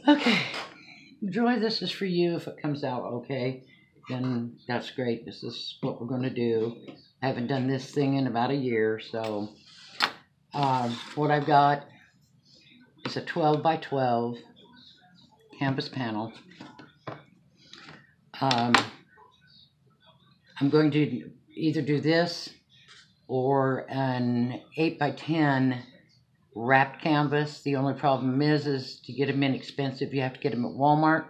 Okay, Joy, this is for you. If it comes out okay, then that's great. This is what we're going to do. I haven't done this thing in about a year, so what I've got is a 12 by 12 canvas panel. Um, I'm going to either do this or an 8 by 10 wrapped canvas. The only problem is to get them inexpensive. You have to get them at Walmart,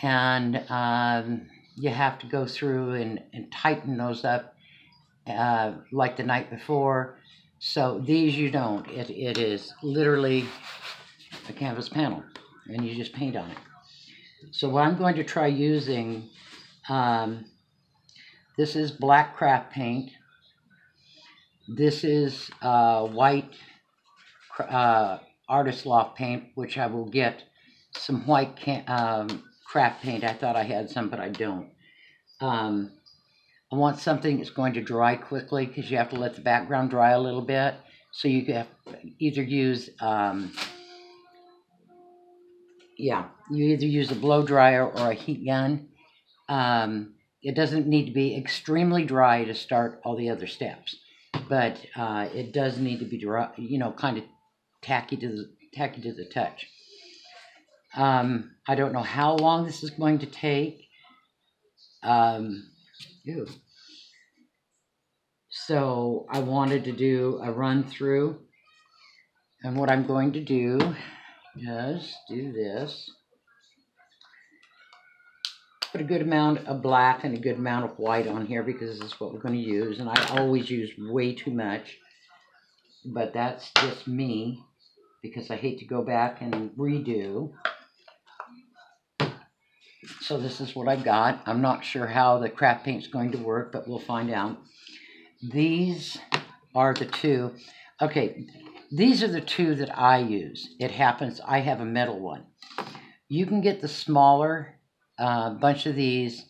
and you have to go through and tighten those up like the night before. So these you don't. It is literally a canvas panel, and you just paint on it. So what I'm going to try using, this is black craft paint. This is white artist loft paint, which I will get some white craft paint. I thought I had some, but I don't. I want something that's going to dry quickly because you have to let the background dry a little bit. So you can either use, you either use a blow dryer or a heat gun. It doesn't need to be extremely dry to start all the other steps, but it does need to be dry, kind of tacky to the touch. I don't know how long this is going to take. So I wanted to do a run through, and what I'm going to do is do this. Put a good amount of black and a good amount of white on here because this is what we're going to use, and I always use way too much, but that's just me because I hate to go back and redo. So this is what I've got. I'm not sure how the craft paint's going to work, but we'll find out. These are the two. Okay, these are the two that I use. It happens I have a metal one. You can get the smaller bunch of these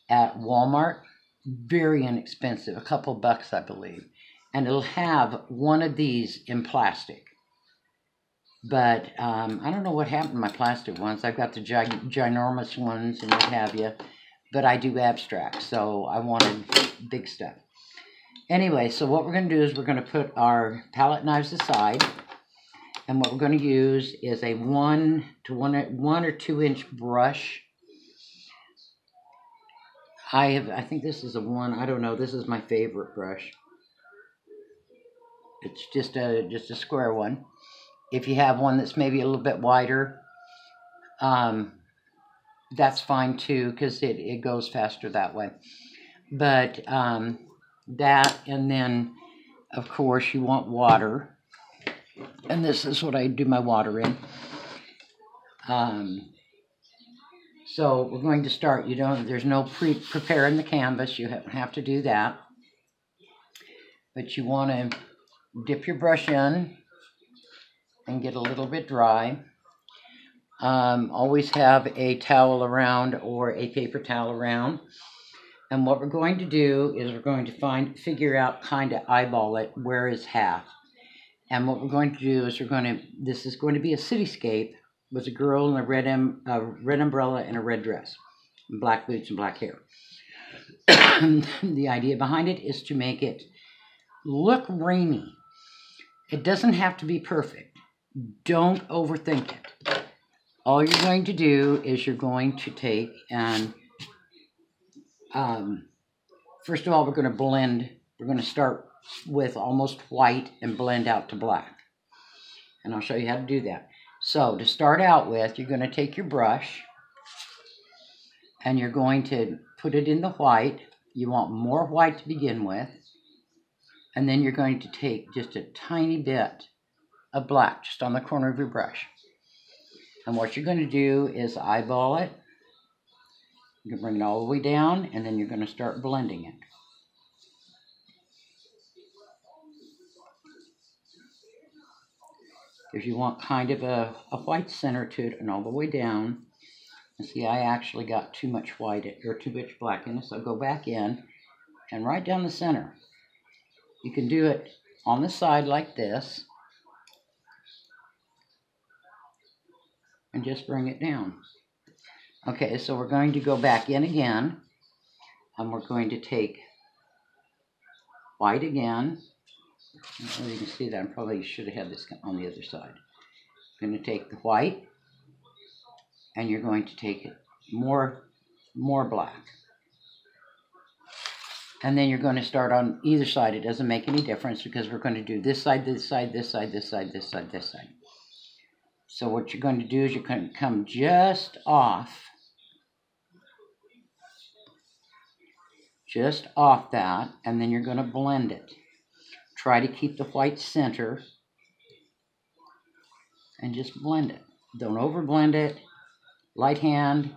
at Walmart. Very inexpensive, a couple bucks, I believe. And it'll have one of these in plastic. But I don't know what happened to my plastic ones. I've got the ginormous ones and what have you. But I do abstract, so I wanted big stuff. Anyway, so what we're going to do is we're going to put our palette knives aside. And what we're going to use is a 1 or 2 inch brush. I think this is a 1. I don't know. This is my favorite brush. It's just a square one. If you have one that's maybe a little bit wider, that's fine too, because it goes faster that way. But that, and then of course you want water, and this is what I do my water in. So we're going to start. There's no preparing the canvas. You have to do that, but you want to dip your brush in and get a little bit dry. Always have a towel around or a paper towel around. And what we're going to do is we're going to figure out, kind of eyeball it, where is half. And what we're going to do is this is going to be a cityscape with a girl in a red umbrella and a red dress, and black boots and black hair. The idea behind it is to make it look rainy. It doesn't have to be perfect. Don't overthink it. All you're going to do is you're going to take and first of all, we're going to blend. We're going to start with almost white and blend out to black. And I'll show you how to do that. So to start out with, you're going to take your brush and you're going to put it in the white. You want more white to begin with. And then you're going to take just a tiny bit of black just on the corner of your brush. And what you're going to do is eyeball it. You can bring it all the way down, and then you're going to start blending it. If you want kind of a white center to it and all the way down. And see, I actually got too much white or too much black in it, so I'll go back in and right down the center. You can do it on the side like this. and just bring it down. Okay, so we're going to go back in again, and we're going to take white again. Well, you can see that I probably should have had this on the other side. I'm going to take the white, and you're going to take it more black. And then you're going to start on either side. It doesn't make any difference because we're going to do this side, this side, this side, this side, this side, this side. So what you're going to do is you're going to come just off that, and then you're going to blend it. Try to keep the white center and just blend it. Don't over blend it. Light hand.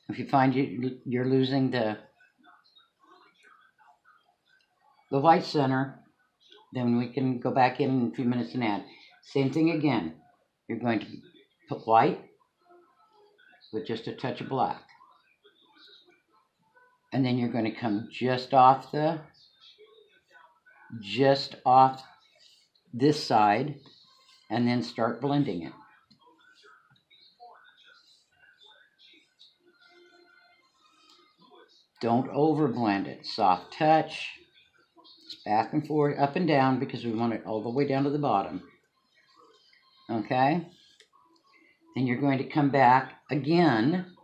If you find you're losing the white center, then we can go back in a few minutes and add. Same thing again. You're going to put white with just a touch of black. And then you're going to come just off this side and then start blending it. Don't over blend it. Soft touch. It's back and forth, up and down, because we want it all the way down to the bottom. Okay? Then you're going to come back again,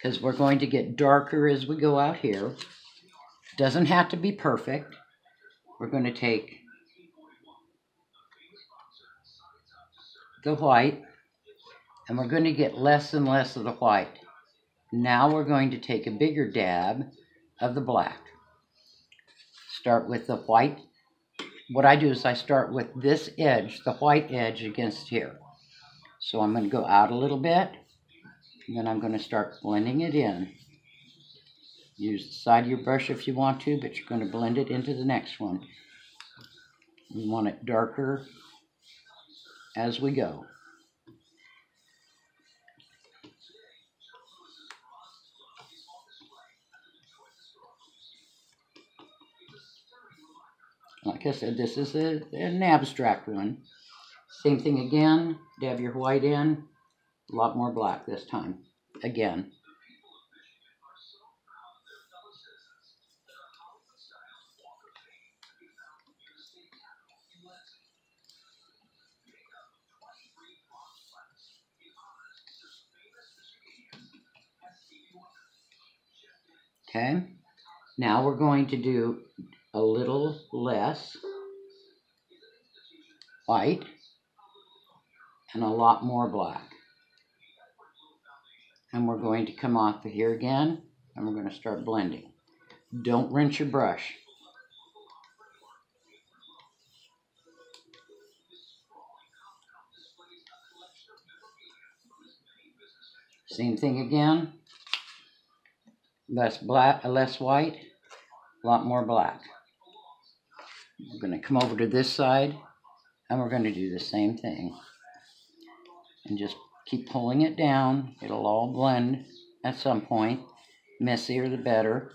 because we're going to get darker as we go out here. Doesn't have to be perfect. We're going to take the white, and we're going to get less and less of the white. Now we're going to take a bigger dab of the black. Start with the white. What I do is I start with this edge, the white edge against here. So I'm going to go out a little bit, and then I'm going to start blending it in. Use the side of your brush if you want to, but you're going to blend it into the next one. We want it darker as we go. Like I said, this is an abstract one. Same thing again. Dab your white in. A lot more black this time. Again. Okay. Now we're going to do a little less white and a lot more black. And we're going to come off of here again, and we're going to start blending. Don't rinse your brush. Same thing again. Less black, less white, a lot more black. We're going to come over to this side, and we're going to do the same thing. And just keep pulling it down. It'll all blend at some point. Messier the better.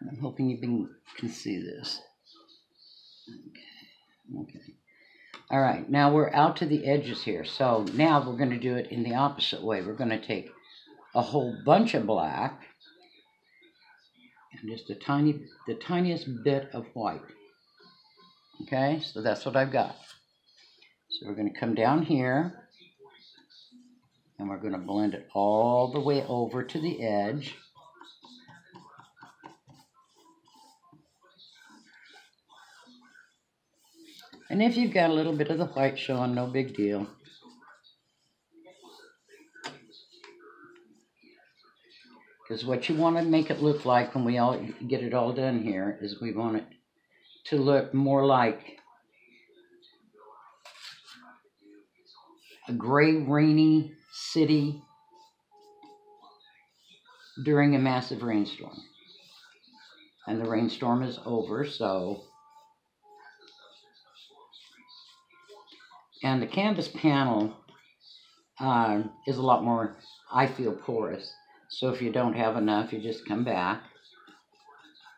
I'm hoping you can see this. Okay. All right, now we're out to the edges here. So now we're going to do it in the opposite way. We're going to take a whole bunch of black and just the tiniest bit of white. Okay, so that's what I've got. So we're going to come down here, and we're going to blend it all the way over to the edge. And if you've got a little bit of the white showing, no big deal. Because what you want to make it look like when we all get it all done here is we want it to look more like a gray, rainy city during a massive rainstorm. And the rainstorm is over, so... And the canvas panel is a lot more, I feel, porous. So if you don't have enough, you just come back.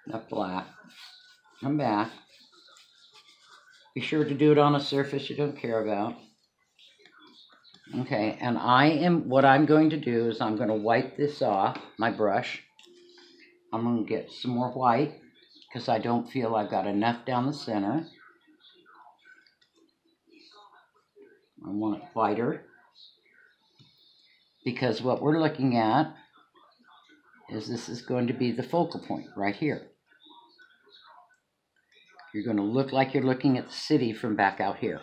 Enough black. Come back. Be sure to do it on a surface you don't care about. Okay, and what I'm going to do is I'm going to wipe this off, my brush. I'm going to get some more white because I don't feel I've got enough down the center. I want it whiter because what we're looking at is this is going to be the focal point right here. You're going to look like you're looking at the city from back out here.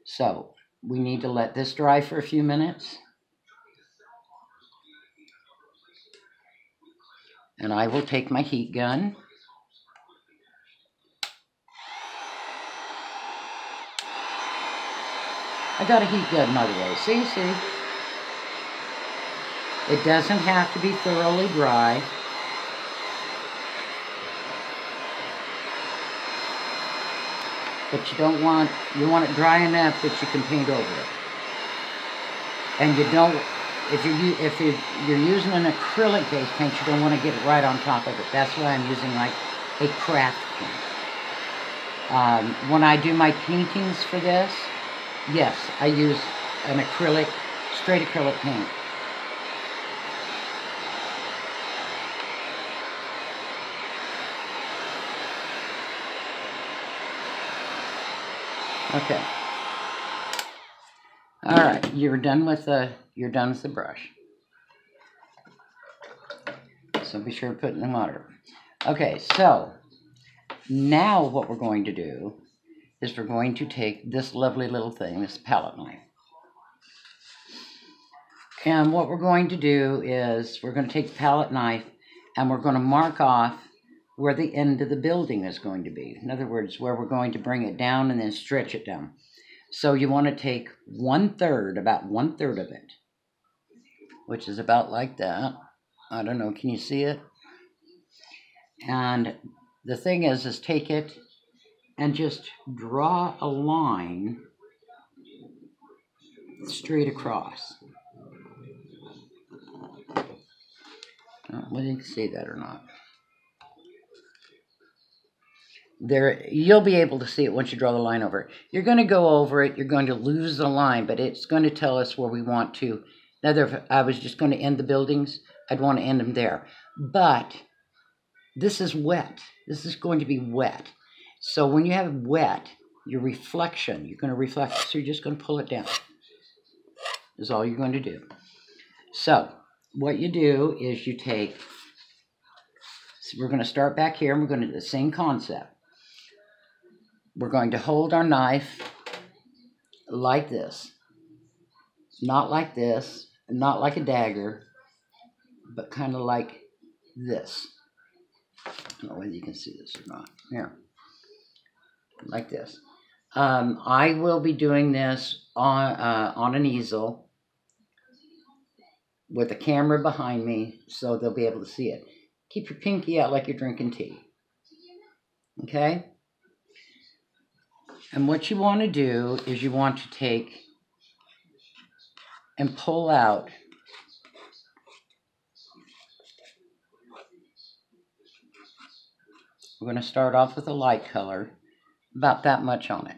So we need to let this dry for a few minutes. And I will take my heat gun. I got a heat gun, by the way. See? It doesn't have to be thoroughly dry. But you want it dry enough that you can paint over it. And you don't, if you're using an acrylic based paint, you don't want to get it right on top of it. That's why I'm using like a craft paint. When I do my paintings for this, yes, I use an acrylic, straight acrylic paint. Okay. All right, you're done with the brush. So be sure to put it in the water. Okay, so now what we're going to do is we're going to take this lovely little thing, this palette knife. And what we're going to do is we're going to take the palette knife and we're going to mark off where the end of the building is going to be. In other words, where we're going to bring it down and then stretch it down. So you want to take about one third of it, which is about like that. I don't know, can you see it? And the thing is take it and just draw a line straight across. Whether you can see that or not. There, you'll be able to see it once you draw the line over it. You're going to go over it, you're going to lose the line, but it's going to tell us where we want to. Now, if I was just going to end the buildings, I'd want to end them there. But this is wet. This is going to be wet. So when you have wet, your reflection, you're going to reflect, so you're just going to pull it down. Is all you're going to do. So what you do is you take, so we're going to start back here, and we're going to do the same concept. We're going to hold our knife like this. Not like this, not like a dagger, but kind of like this. I don't know whether you can see this or not. Here. Like this. I will be doing this on an easel with a camera behind me so they'll be able to see it. Keep your pinky out like you're drinking tea. Okay? And what you want to do is you want to take and pull out we're going to start off with a light color, about that much on it.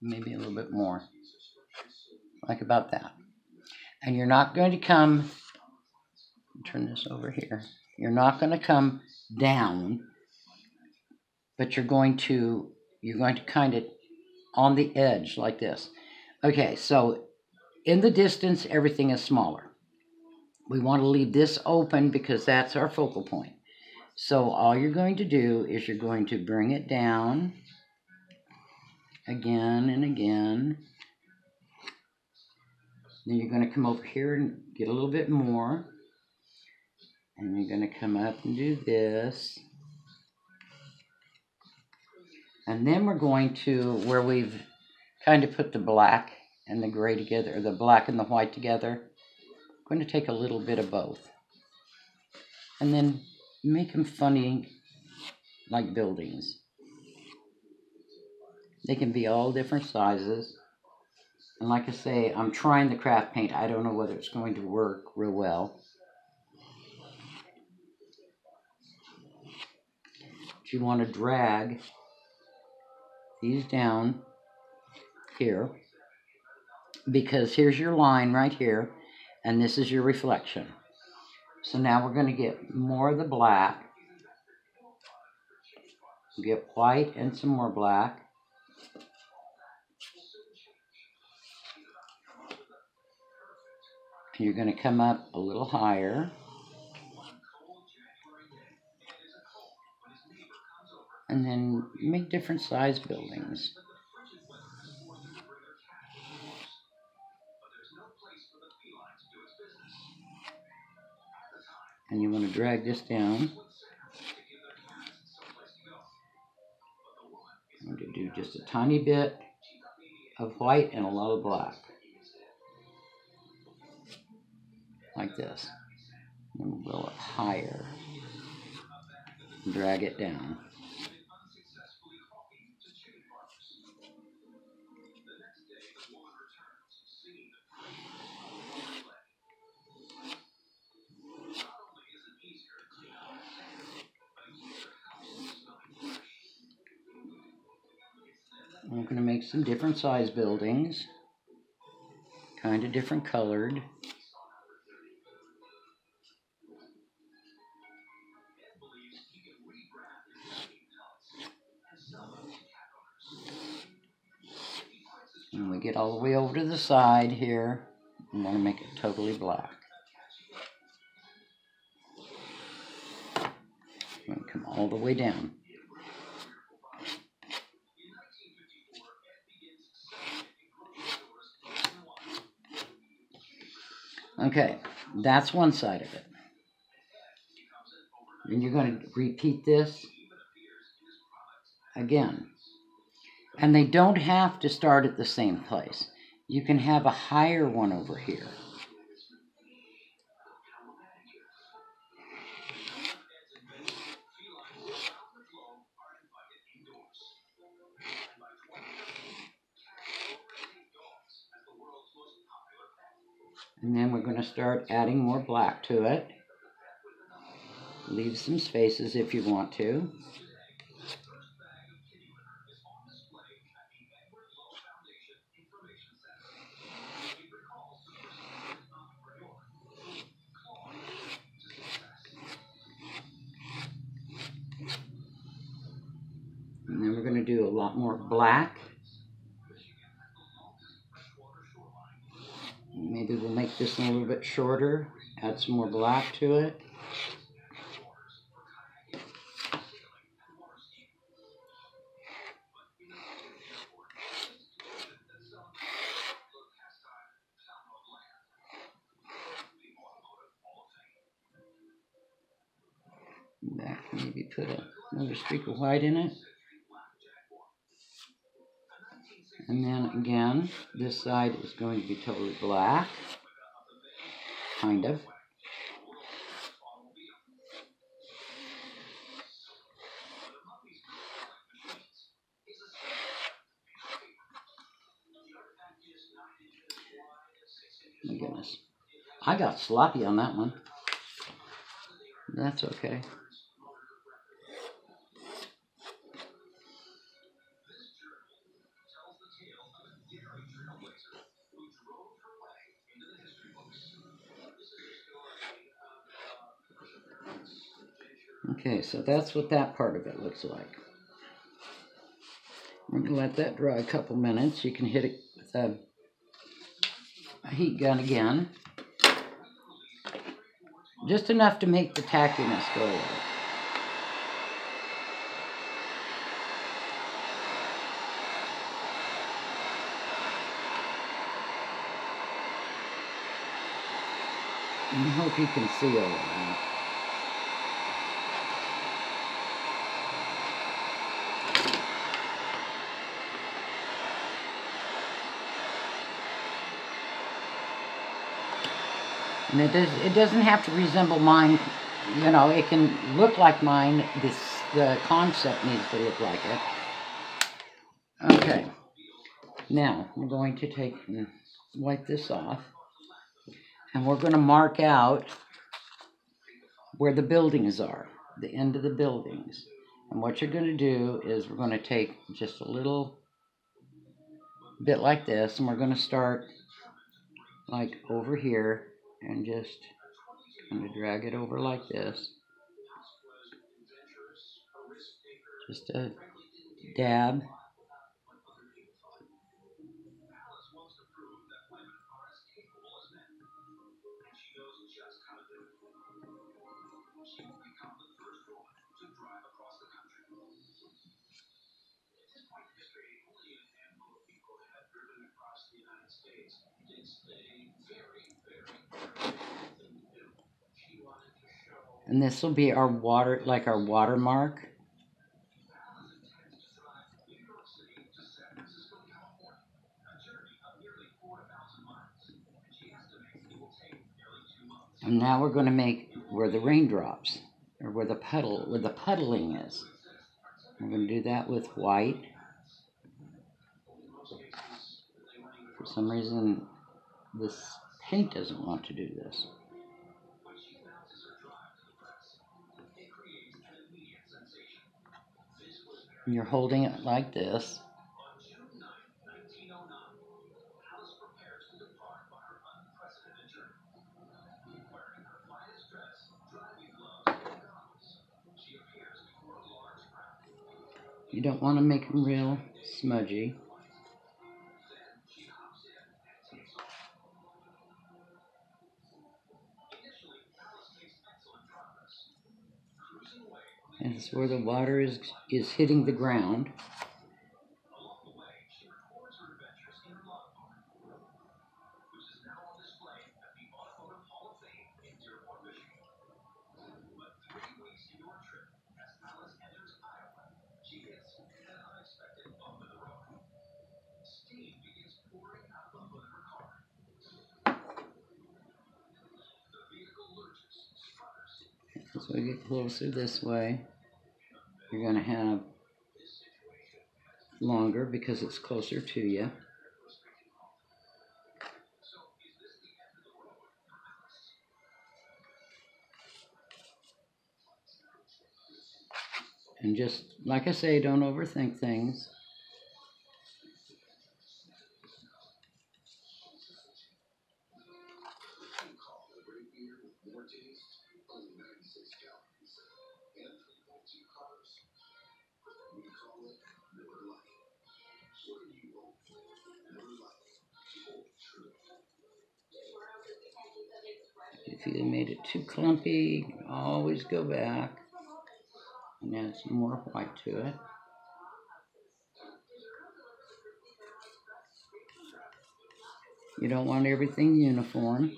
Maybe a little bit more. Like about that. And you're not going to come, turn this over here. You're not going to come down, but you're going to kind of on the edge like this. Okay, so in the distance, everything is smaller. We want to leave this open because that's our focal point. So all you're going to do is you're going to bring it down again and again. Then you're going to come over here and get a little bit more. And you're going to come up and do this. And then we're going to, where we've kind of put the black and the gray together, or the black and the white together, I'm going to take a little bit of both. And then make them funny like buildings. They can be all different sizes. And like I say, I'm trying the craft paint. I don't know whether it's going to work real well. But you want to drag these down here, because here's your line right here, and this is your reflection. So now we're going to get more of the black, get white and some more black. And you're going to come up a little higher. And then make different size buildings. And you want to drag this down. I'm going to do just a tiny bit of white and a lot of black. Like this. And we'll go up higher. Drag it down. I'm going to make some different size buildings, kind of different colored. And we get all the way over to the side here, I'm going to make it totally black. I'm going to come all the way down. Okay, that's one side of it. And you're going to repeat this again. And they don't have to start at the same place. You can have a higher one over here. And then we're going to start adding more black to it. Leave some spaces if you want to. And then we're going to do a lot more black. Maybe we'll make this one a little bit shorter, add some more black to it. Back, maybe put another streak of white in it. And then again, this side is going to be totally black, kind of. My goodness. I got sloppy on that one. That's okay. Okay, so that's what that part of it looks like. We're going to let that dry a couple minutes. You can hit it with a heat gun again. Just enough to make the tackiness go away. I hope you can see all of that. And it doesn't have to resemble mine, you know, it can look like mine. The concept needs to look like it. Okay, now I'm going to take and wipe this off, and we're going to mark out where the buildings are, the end of the buildings. And what you're going to do is we're going to take just a little bit like this, and we're going to start like over here and just kind of drag it over like this. Just a dab. And this will be our water, like our watermark. And now we're going to make where the raindrops, or where the puddling is. We're going to do that with white. For some reason, this paint doesn't want to do this. And you're holding it like this. You don't want to make them real smudgy. And it's where the water is hitting the ground. As we get closer this way, you're going to have longer because it's closer to you. And just, like I say, don't overthink things. If you made it too clumpy, always go back and add some more white to it. You don't want everything uniform.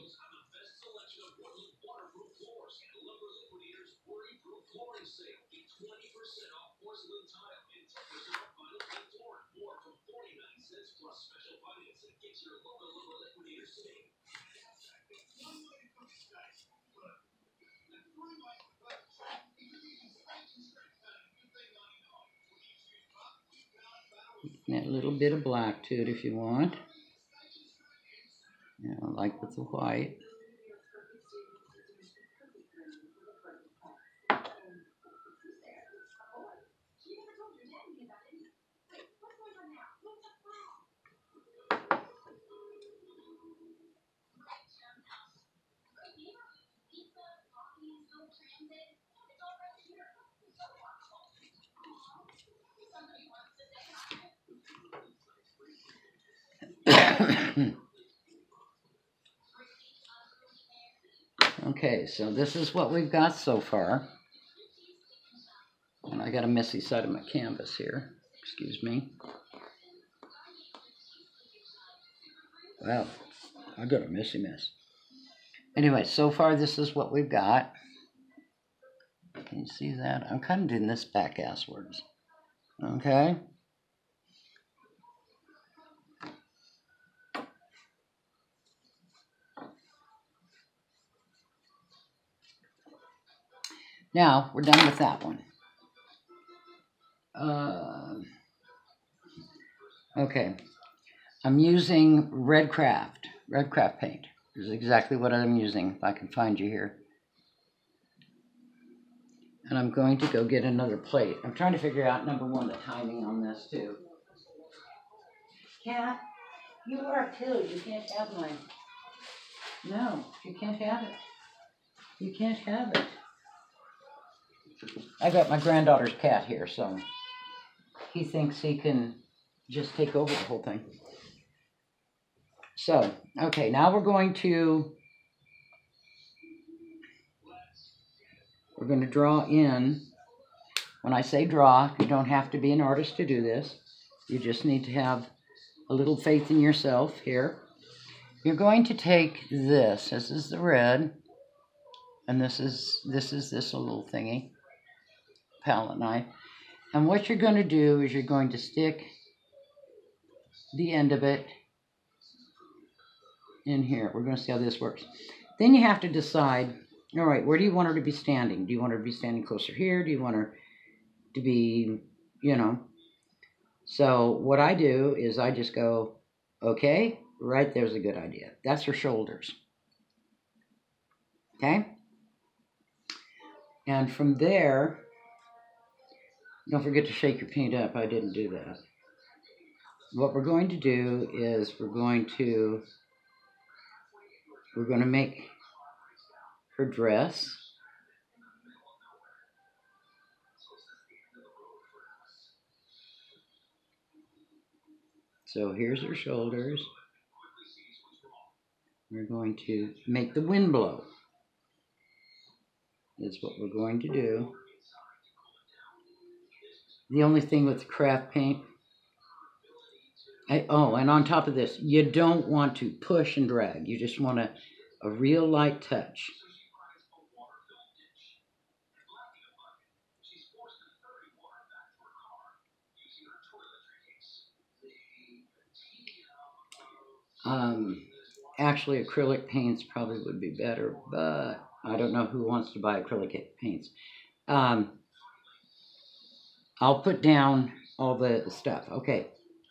Add a little bit of black to it if you want. You know, like with the white. Okay, so this is what we've got so far. And I got a messy side of my canvas here. Excuse me. Wow, I got a messy mess. Anyway, so far this is what we've got. Can you see that? I'm kind of doing this back asswards. Okay. Now, we're done with that one. Okay. I'm using red craft paint. This is exactly what I'm using, if I can find you here. And I'm going to go get another plate. I'm trying to figure out, number one, the timing on this too. Cat, you are a pill. You can't have mine. No, you can't have it. You can't have it. I got my granddaughter's cat here, so he thinks he can just take over the whole thing. So, okay, now we're going to draw in. When I say draw, you don't have to be an artist to do this. You just need to have a little faith in yourself here. You're going to take this. This is the red, and this is this little thingy, palette knife. And what you're going to do is you're going to stick the end of it in here. We're going to see how this works. Then you have to decide, all right, where do you want her to be standing? Do you want her to be standing closer here? Do you want her to be, you know? So what I do is I just go, okay, right there's a good idea. That's her shoulders. Okay? And from there, don't forget to shake your paint up. I didn't do that. What we're going to do is we're going to make her dress. So here's her shoulders. We're going to make the wind blow. That's what we're going to do. The only thing with craft paint, and on top of this, you don't want to push and drag. You just want a real light touch. Actually, acrylic paints probably would be better, but I don't know who wants to buy acrylic paints. I'll put down all the stuff. Okay,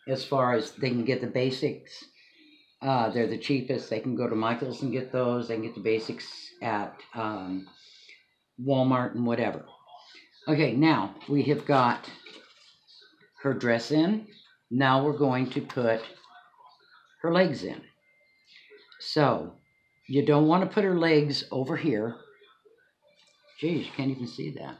as far as they can get the basics, they're the cheapest. They can go to Michael's and get those. They can get the basics at Walmart and whatever. Okay, now we have got her dress in. Now we're going to put her legs in. So you don't want to put her legs over here. Geez, you can't even see that.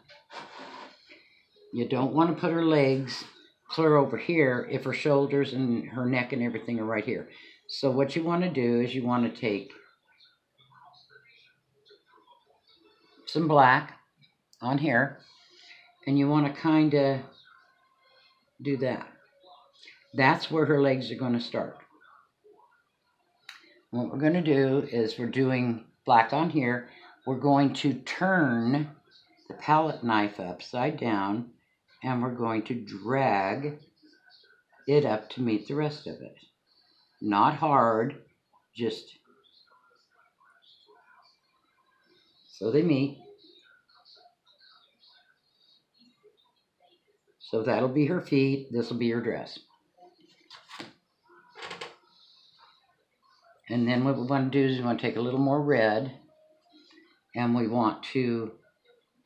You don't want to put her legs clear over here if her shoulders and her neck and everything are right here. So what you want to do is you want to take some black on here, and you want to kind of do that. That's where her legs are going to start. What we're going to do is we're doing black on here. We're going to turn the palette knife upside down, and we're going to drag it up to meet the rest of it. Not hard, just so they meet. So that'll be her feet. This will be her dress. And then what we want to do is we want to take a little more red, and we want to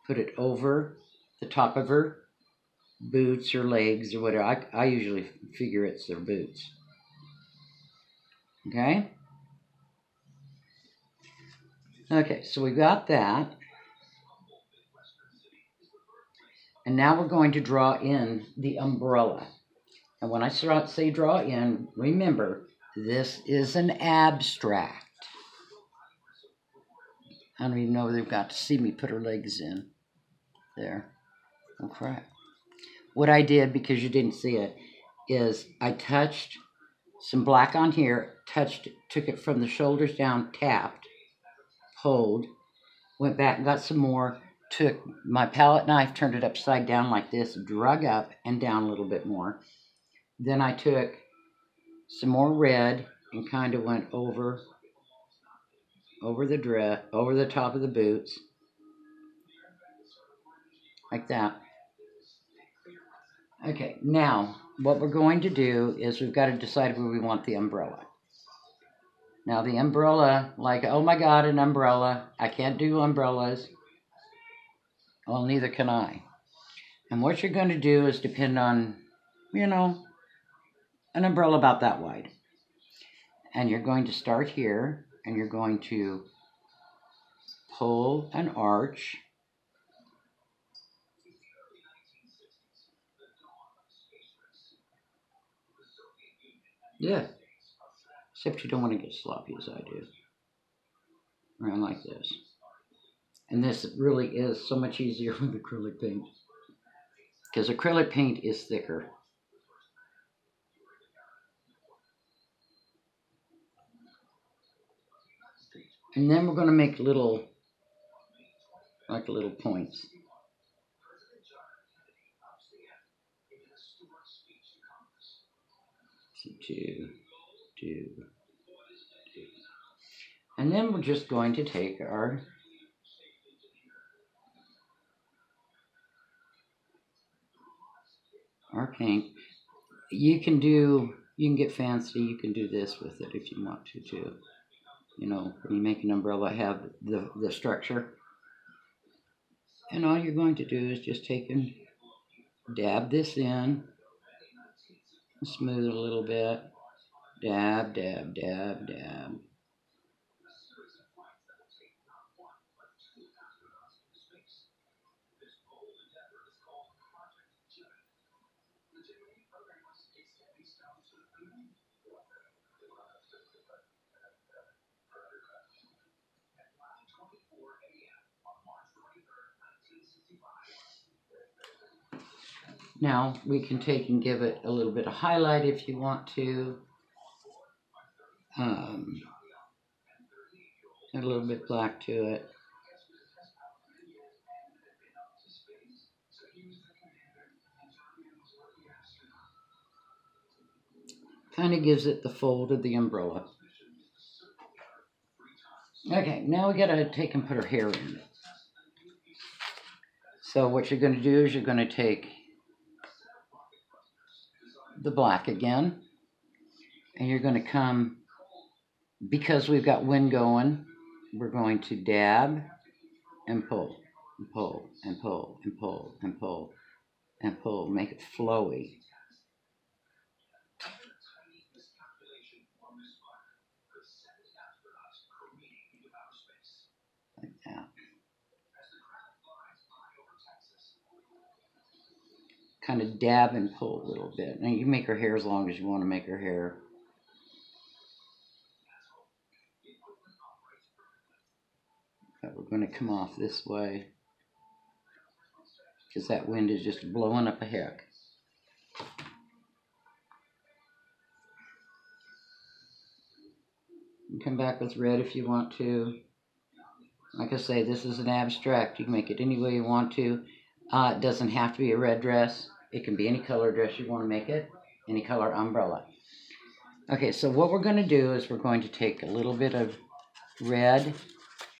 put it over the top of her boots or legs or whatever. I usually figure it's their boots. Okay? Okay, so we got that. And now we're going to draw in the umbrella. And when I say draw in, remember, this is an abstract. I don't even know if they've got to see me put her legs in. There. Oh, crap. What I did, because you didn't see it, is I touched some black on here, took it from the shoulders down, tapped, pulled, went back and got some more, took my palette knife, turned it upside down like this, drug up and down a little bit more. Then I took some more red and kind of went over the dress, over the top of the boots, like that. Okay, now what we're going to do is we've got to decide where we want the umbrella. Now the umbrella, like, oh my God, an umbrella. I can't do umbrellas. Well, neither can I. And what you're going to do is depend on, you know, an umbrella about that wide. And you're going to start here, and you're going to pull an arch. Yeah, except you don't want to get sloppy as I do. Around like this. And this really is so much easier with acrylic paint, because acrylic paint is thicker. And then we're going to make little points. So two. And then we're just going to take our paint. You can get fancy. You can do this with it if you want to too. You know, when you make an umbrella, have the structure. And all you're going to do is just take and dab this in, smooth it a little bit, dab, dab, dab, dab. Now we can take and give it a little bit of highlight if you want to. A little bit black to it. Kind of gives it the fold of the umbrella. Okay, now we gotta take and put our hair in. So what you're gonna do is you're gonna take the black again, and you're gonna come, because we've got wind going, we're going to dab and pull, and pull, and pull, and pull, and pull, and pull, make it flowy. Like that. Kind of dab and pull a little bit. Now you can make her hair as long as you want to make her hair. But we're going to come off this way, because that wind is just blowing up a heck. You can come back with red if you want to. Like I say, this is an abstract. You can make it any way you want to. It doesn't have to be a red dress. It can be any color dress you want to make it. Any color umbrella. Okay, so what we're going to do is we're going to take a little bit of red